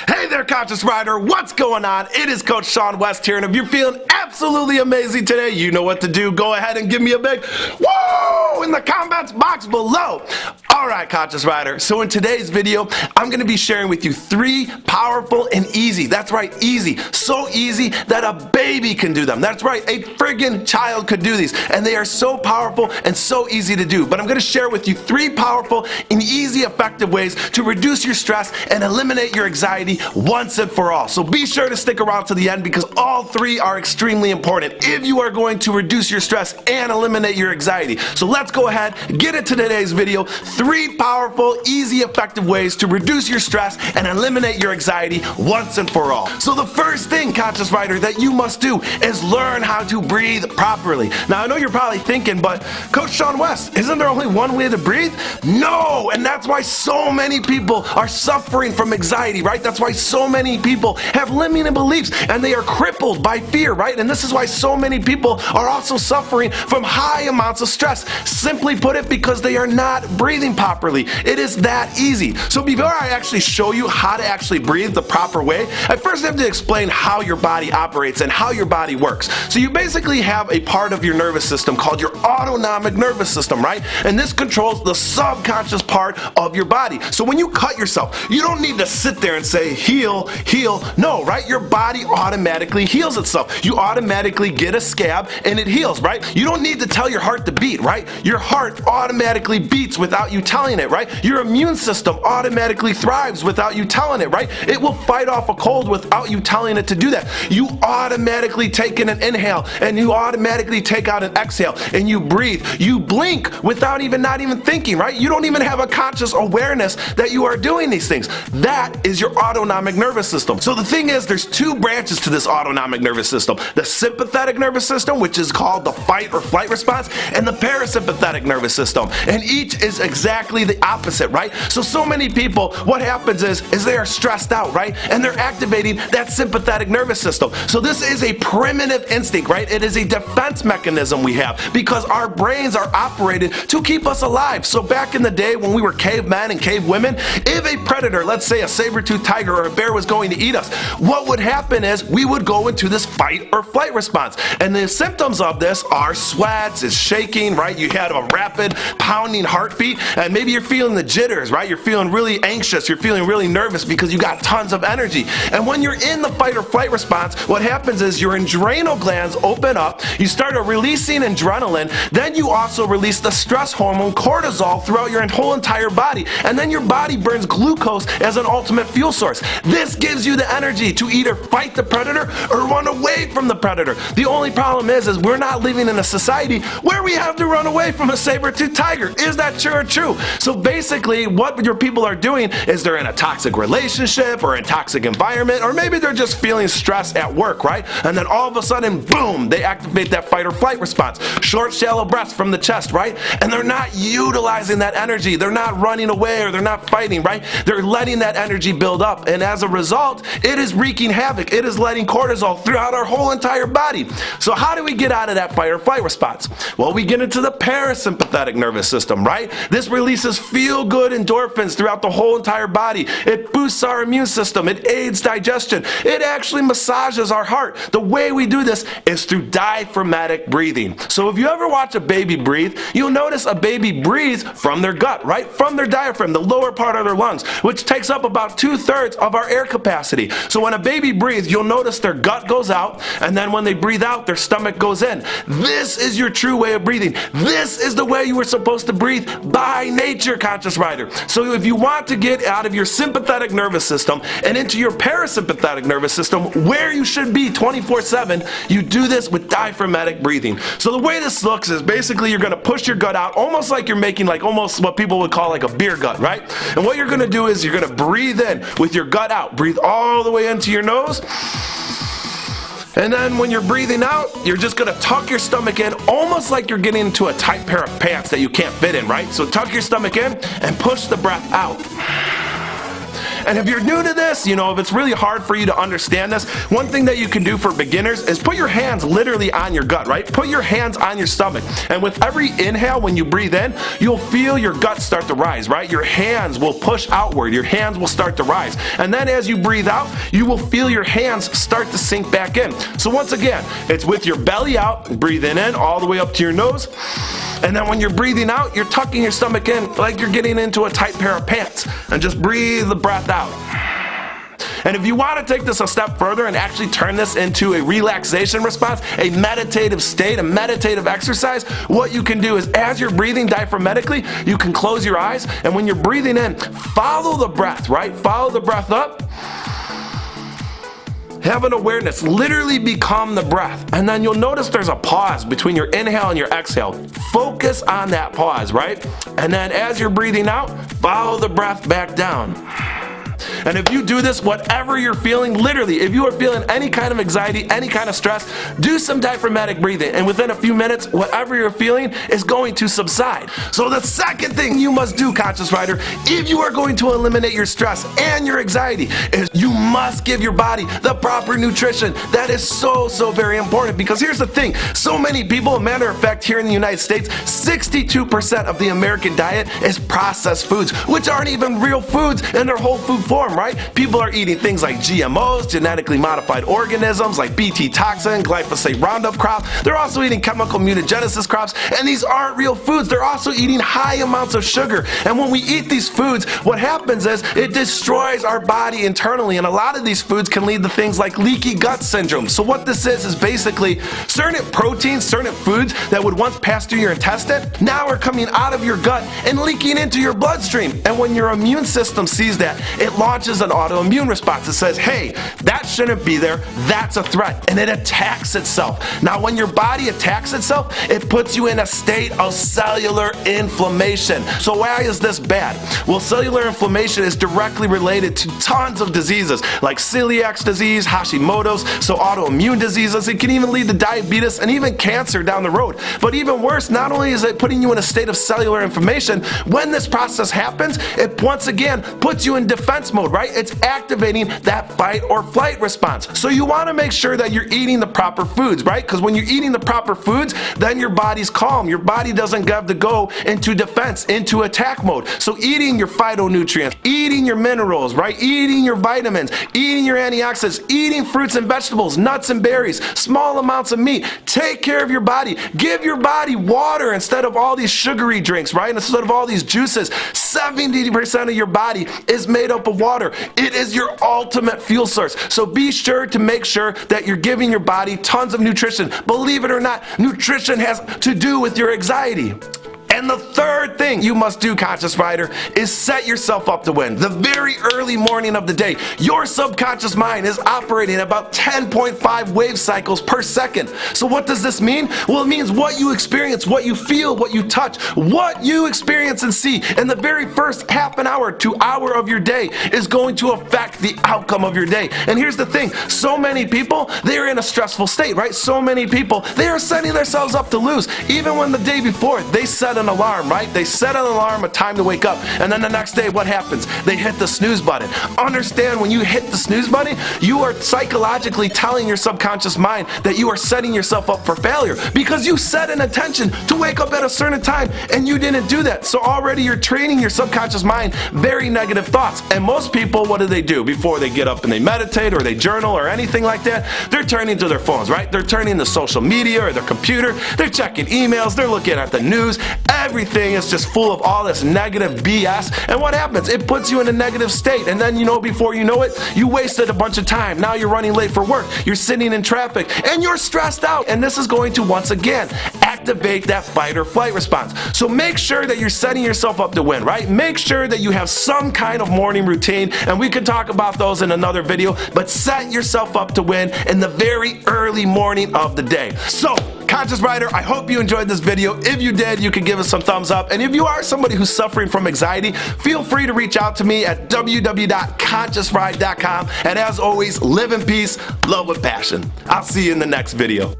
Hey there, Conscious Rider, what's going on? It is Coach Sean West here, and if you're feeling absolutely amazing today, you know what to do. Go ahead and give me a big whoa in the comments box below. Alright, Conscious Rider, so in today's video, I'm going to be sharing with you 3 powerful and easy, that's right, easy, so easy that a baby can do them. That's right, a friggin' child could do these, and they are so powerful and so easy to do. But I'm going to share with you 3 powerful and easy, effective ways to reduce your stress and eliminate your anxiety once and for all. So be sure to stick around to the end because all 3 are extremely important if you are going to reduce your stress and eliminate your anxiety. So let's go ahead, get into today's video. 3 powerful, easy, effective ways to reduce your stress and eliminate your anxiety once and for all. So the first thing, Conscious Rider, that you must do is learn how to breathe properly. Now I know you're probably thinking, but Coach Sean West, isn't there only one way to breathe? No, and that's why so many people are suffering from anxiety, right? That's why so many people have limiting beliefs and they are crippled by fear, right? And this is why so many people are also suffering from high amounts of stress. Simply put it, because they are not breathing properly. It is that easy. So before I actually show you how to actually breathe the proper way, I first have to explain how your body operates and how your body works. So you basically have a part of your nervous system called your autonomic nervous system, right? And this controls the subconscious part of your body. So when you cut yourself, you don't need to sit there and say, heal, heal. No, right? Your body automatically heals itself. You automatically get a scab and it heals, right? You don't need to tell your heart to beat, right? Your heart automatically beats without you telling it, right? Your immune system automatically thrives without you telling it, right? It will fight off a cold without you telling it to do that. You automatically take in an inhale and you automatically take out an exhale and you breathe. You blink without not even thinking, right? You don't even have a conscious awareness that you are doing these things. That is your autonomic nervous system. So the thing is, there's 2 branches to this autonomic nervous system. The sympathetic nervous system, which is called the fight or flight response, and the parasympathetic nervous system. And each is exactly the opposite, right? So many people, what happens is they are stressed out, right? And they're activating that sympathetic nervous system. So this is a primitive instinct, right? It is a defense mechanism we have because our brains are operated to keep us alive. So back in the day when we were cavemen and cavewomen, if a predator, let's say a saber-toothed tiger or a bear, was going to eat us, what would happen is we would go into this fight or flight response. And the symptoms of this are sweats, is shaking, right? You had a rapid pounding heartbeat, and maybe you're feeling the jitters, right? You're feeling really anxious, you're feeling really nervous because you got tons of energy. And when you're in the fight or flight response, what happens is your adrenal glands open up, you start releasing adrenaline, then you also release the stress hormone cortisol throughout your whole entire body, and then your body burns glucose as an ultimate fuel source. This gives you the energy to either fight the predator or run away from the predator. The only problem is we're not living in a society where we have to run away from a saber-toothed tiger. Is that true? So basically what your people are doing is they're in a toxic relationship or a toxic environment, or maybe they're just feeling stress at work, right? And then all of a sudden, boom, they activate that fight or flight response. Short, shallow breaths from the chest, right? And they're not utilizing that energy. They're not running away or they're not fighting, right? They're letting that energy build up. And as a result, it is wreaking havoc. It is letting cortisol throughout our whole entire body. So how do we get out of that fight or flight response? Well, we get into the parasympathetic nervous system, right? This releases feel-good endorphins throughout the whole entire body. It boosts our immune system. It aids digestion. It actually massages our heart. The way we do this is through diaphragmatic breathing. So if you ever watch a baby breathe, you'll notice a baby breathes from their gut, right? From their diaphragm, the lower part of their lungs, which takes up about 2/3 of our air capacity. So when a baby breathes, you'll notice their gut goes out, and then when they breathe out, their stomach goes in. This is your true way of breathing. This is the way you were supposed to breathe by nature, Conscious Rider. So if you want to get out of your sympathetic nervous system and into your parasympathetic nervous system, where you should be 24/7, you do this with diaphragmatic breathing. So the way this looks is basically you're going to push your gut out almost like you're making almost what people would call a beer gut, right? And what you're going to do is you're going to breathe in with your gut out. Breathe all the way into your nose. And then when you're breathing out, you're just going to tuck your stomach in almost like you're getting into a tight pair of pants that you can't fit in, right? So tuck your stomach in and push the breath out. And if you're new to this, if it's really hard for you to understand this, one thing that you can do for beginners is put your hands literally on your gut, right? Put your hands on your stomach. And with every inhale, when you breathe in, you'll feel your gut start to rise, right? Your hands will push outward. Your hands will start to rise. And then as you breathe out, you will feel your hands start to sink back in. So once again, it's with your belly out, breathing in all the way up to your nose. And then when you're breathing out, you're tucking your stomach in like you're getting into a tight pair of pants. And just breathe the breath out. And if you want to take this a step further and actually turn this into a relaxation response, a meditative state, a meditative exercise, what you can do is as you're breathing diaphragmatically, you can close your eyes, and when you're breathing in, follow the breath, right? Follow the breath up. Have an awareness, literally become the breath. And then you'll notice there's a pause between your inhale and your exhale. Focus on that pause, right? And then as you're breathing out, follow the breath back down. And if you do this, whatever you're feeling, literally, if you are feeling any kind of anxiety, any kind of stress, do some diaphragmatic breathing. And within a few minutes, whatever you're feeling is going to subside. So the second thing you must do, Conscious Rider, if you are going to eliminate your stress and your anxiety, is you must give your body the proper nutrition. That is so very important, because here's the thing. So many people, a matter of fact, here in the United States, 62% of the American diet is processed foods, which aren't even real foods in their whole food form, right? People are eating things like GMOs, genetically modified organisms like Bt toxin, glyphosate Roundup crop. They're also eating chemical mutagenesis crops, and these aren't real foods. They're also eating high amounts of sugar. And when we eat these foods, what happens is it destroys our body internally, and a lot of these foods can lead to things like leaky gut syndrome. So what this is basically certain proteins, certain foods that would once pass through your intestine, now are coming out of your gut and leaking into your bloodstream. And when your immune system sees that, it launches an autoimmune response. It says, hey, that shouldn't be there. That's a threat. And it attacks itself. Now, when your body attacks itself, it puts you in a state of cellular inflammation. So why is this bad? Well, cellular inflammation is directly related to tons of diseases like celiac disease, Hashimoto's, so autoimmune diseases. It can even lead to diabetes and even cancer down the road. But even worse, not only is it putting you in a state of cellular inflammation, when this process happens, it once again puts you in defense mode, right? It's activating that fight or flight response. So you want to make sure that you're eating the proper foods, right? Because when you're eating the proper foods, then your body's calm. Your body doesn't have to go into defense, into attack mode. So eating your phytonutrients, eating your minerals, right? Eating your vitamins, eating your antioxidants, eating fruits and vegetables, nuts and berries, small amounts of meat. Take care of your body. Give your body water instead of all these sugary drinks, right? Instead of all these juices. 70% of your body is made up of water. It is your ultimate fuel source. So be sure to make sure that you're giving your body tons of nutrition. Believe it or not, nutrition has to do with your anxiety. And the third thing you must do, Conscious Rider, is set yourself up to win. The very early morning of the day, your subconscious mind is operating at about 10.5 wave cycles per second. So what does this mean? Well, it means what you experience, what you feel, what you touch, what you experience and see in the very first half an hour to hour of your day is going to affect the outcome of your day. And here's the thing, so many people, they're in a stressful state, right? So many people, they are setting themselves up to lose. Even when the day before, they set an alarm, right? They set an alarm, a time to wake up, and then the next day, what happens? They hit the snooze button. Understand, when you hit the snooze button, you are psychologically telling your subconscious mind that you are setting yourself up for failure because you set an intention to wake up at a certain time and you didn't do that. So already you're training your subconscious mind very negative thoughts. And most people, what do before they get up and they meditate or they journal or anything like that? They're turning to their phones, right? They're turning to social media or their computer. They're checking emails. They're looking at the news. Everything is just full of all this negative BS. And what happens? It puts you in a negative state. And then, before you know it, you wasted a bunch of time. Now you're running late for work. You're sitting in traffic and you're stressed out. And this is going to, once again, activate that fight or flight response. So make sure that you're setting yourself up to win, right? Make sure that you have some kind of morning routine. And we could talk about those in another video, but set yourself up to win in the very early morning of the day. So, Conscious Rider, I hope you enjoyed this video. If you did, you can give us some thumbs up. And if you are somebody who's suffering from anxiety, feel free to reach out to me at www.consciousride.com. And as always, live in peace, love with passion. I'll see you in the next video.